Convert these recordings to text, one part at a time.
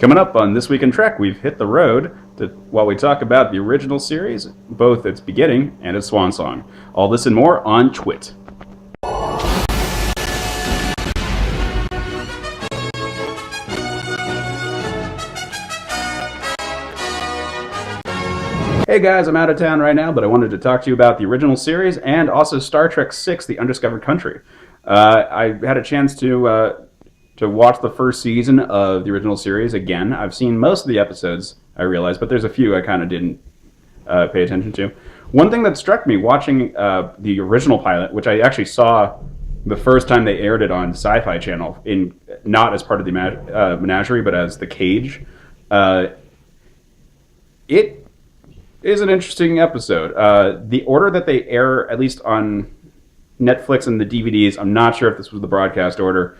Coming up on This Week in Trek, we've hit the road while we talk about the original series, both its beginning and its swan song. All this and more on TWIT. Hey guys, I'm out of town right now, but I wanted to talk to you about the original series and also Star Trek VI, The Undiscovered Country. I had a chance to watch the first season of the original series again. I've seen most of the episodes, I realize, but there's a few I kind of didn't pay attention to. One thing that struck me watching the original pilot, which I actually saw the first time they aired it on Sci-Fi Channel, not as part of the Menagerie, but as The Cage. It is an interesting episode. The order that they air, at least on Netflix and the DVDs, I'm not sure if this was the broadcast order,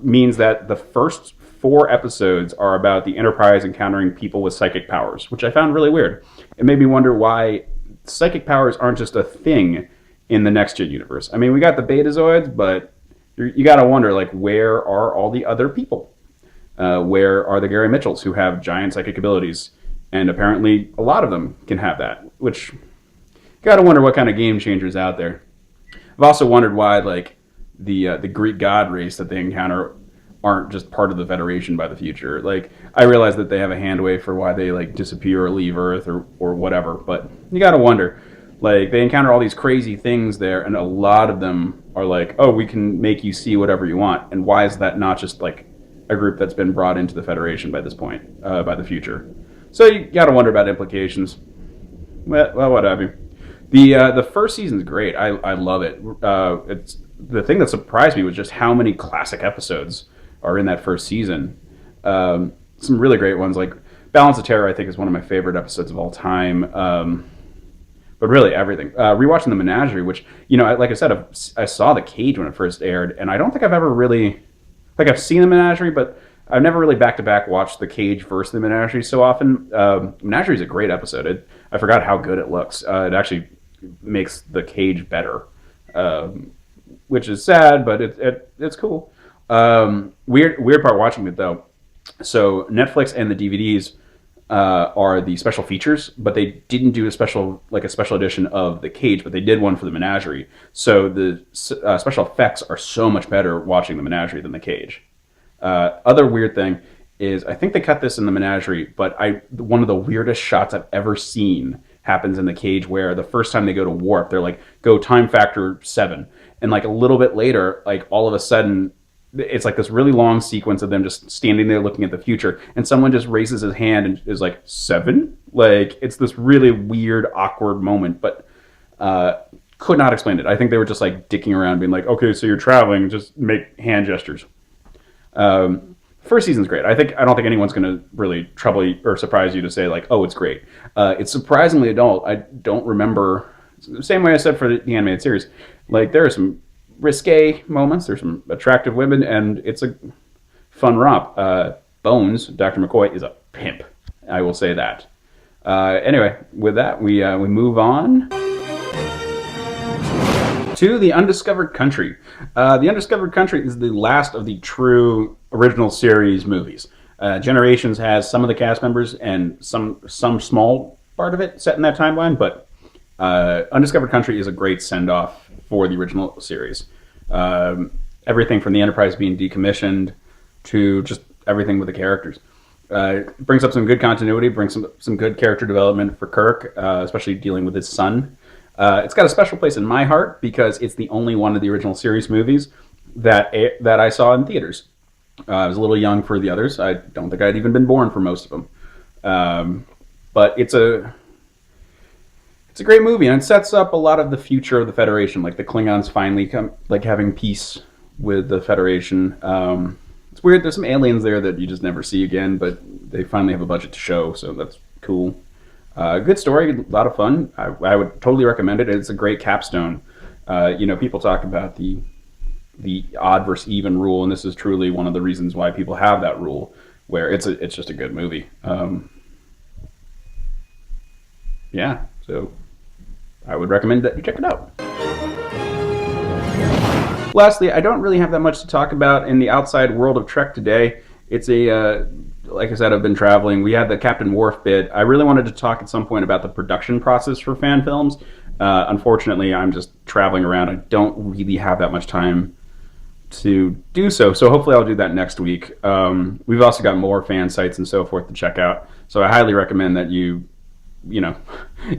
means that the first 4 episodes are about the Enterprise encountering people with psychic powers, which I found really weird. It made me wonder why psychic powers aren't just a thing in the Next Gen universe. I mean, we got the Betazoids, but you got to wonder, like, where are all the other people? Where are the Gary Mitchells who have giant psychic abilities? And apparently a lot of them can have that, which you got to wonder what kind of game changers out there. I've also wondered why, like, the Greek god race that they encounter aren't just part of the Federation by the future. Like, I realize that they have a handwave for why they, like, disappear or leave Earth or whatever, but you gotta wonder. Like, they encounter all these crazy things there, and a lot of them are like, oh, we can make you see whatever you want. And why is that not just, like, a group that's been brought into the Federation by this point, by the future? So you gotta wonder about implications. Well, what have you. The first season's great. I love it. It's the thing that surprised me was just how many classic episodes are in that first season. Some really great ones, like Balance of Terror, I think, is one of my favorite episodes of all time. But really, everything. Rewatching the Menagerie, which, you know, like I said, I saw The Cage when it first aired, and I don't think I've ever really... Like, I've seen the Menagerie, but I've never really back-to-back watched The Cage versus the Menagerie so often. Menagerie is a great episode. I forgot how good it looks. It actually makes The Cage better. Which is sad, but it's cool. Weird part watching it, though. So Netflix and the DVDs are the special features, but they didn't do a special edition of The Cage, but they did one for the Menagerie. So the special effects are so much better watching the Menagerie than The Cage. Other weird thing is, I think they cut this in the Menagerie, but one of the weirdest shots I've ever seen happens in The Cage, where the first time they go to warp, they're like, go time factor 7. And like a little bit later, like all of a sudden, it's like this really long sequence of them just standing there looking at the future, and someone just raises his hand and is like, 7? Like, it's this really weird, awkward moment, but could not explain it. I think they were just like dicking around, being like, okay, so you're traveling, just make hand gestures. First season's great. I don't think anyone's going to really trouble you or surprise you to say, like, oh, it's great. It's surprisingly adult. I don't remember, the same way I said for the animated series, like, there are some risque moments, there's some attractive women, and it's a fun romp. Bones, Dr. McCoy, is a pimp. I will say that. Anyway, with that, we move on to The Undiscovered Country. The Undiscovered Country is the last of the true original series movies. Generations has some of the cast members and some small part of it set in that timeline, but Undiscovered Country is a great send-off for the original series. Everything from the Enterprise being decommissioned to just everything with the characters. It brings up some good continuity, brings some good character development for Kirk, especially dealing with his son. It's got a special place in my heart because it's the only one of the original series movies that I saw in theaters. I was a little young for the others. I don't think I'd even been born for most of them. But it's a great movie, and it sets up a lot of the future of the Federation, like the Klingons finally having peace with the Federation. It's weird, there's some aliens there that you just never see again, but they finally have a budget to show, so that's cool. Good story, a lot of fun. I would totally recommend it. It's a great capstone. People talk about the odd versus even rule, and this is truly one of the reasons why people have that rule, where it's just a good movie. So I would recommend that you check it out. Lastly, I don't really have that much to talk about in the outside world of Trek today. It's a like I said, I've been traveling. We had the Captain Worf bit. I really wanted to talk at some point about the production process for fan films. Unfortunately, I'm just traveling around. I don't really have that much time to do so. So hopefully I'll do that next week. We've also got more fan sites and so forth to check out. So I highly recommend that you know,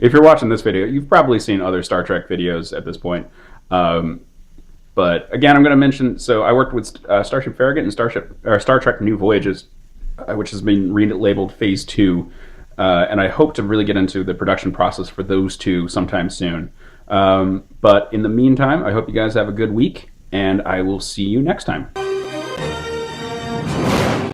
if you're watching this video, you've probably seen other Star Trek videos at this point. But again, I'm going to mention, so I worked with Starship Farragut and Star Trek New Voyages, which has been relabeled Phase 2. And I hope to really get into the production process for those two sometime soon. But in the meantime, I hope you guys have a good week, and I will see you next time.